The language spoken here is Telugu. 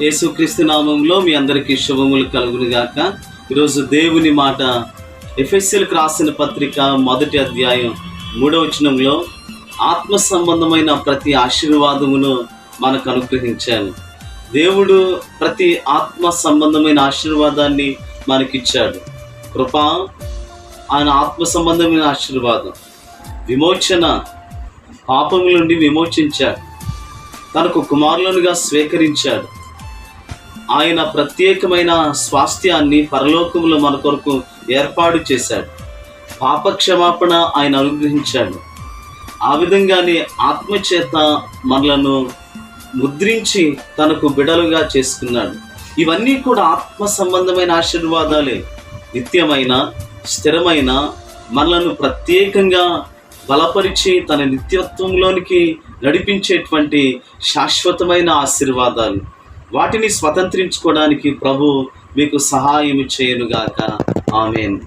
యేసుక్రీస్తు నామంలో మీ అందరికీ శుభములు కలుగును గాక. ఈరోజు దేవుని మాట ఎఫెసీయులకు రాసిన పత్రిక 1వ అధ్యాయం 3వ వచనంలో ఆత్మ సంబంధమైన ప్రతి ఆశీర్వాదమును మనకు అనుగ్రహించాను. దేవుడు ప్రతి ఆత్మ సంబంధమైన ఆశీర్వాదాన్ని మనకిచ్చాడు. కృప, ఆయన ఆత్మ సంబంధమైన ఆశీర్వాదం, విమోచన, పాపముల నుండి విమోచించాడు, తనకు కుమారులనుగా స్వీకరించాడు. ఆయన ప్రత్యేకమైన స్వాస్థ్యాన్ని పరలోకములో మన కొరకు ఏర్పాటు చేశాడు. పాపక్షమాపణ ఆయన అనుగ్రహించాడు. ఆ విధంగానే ఆత్మచేత మనలను ముద్రించి తనకు బిడలుగా చేసుకున్నాడు. ఇవన్నీ కూడా ఆత్మ సంబంధమైన ఆశీర్వాదాలే. నిత్యమైన, స్థిరమైన, మనలను ప్రత్యేకంగా బలపరిచి తన నిత్యత్వంలోనికి నడిపించేటువంటి శాశ్వతమైన ఆశీర్వాదాలు. వాటిని స్వతంత్రించుకోవడానికి ప్రభు మీకు సహాయం చేయనుగాక. ఆమేన్.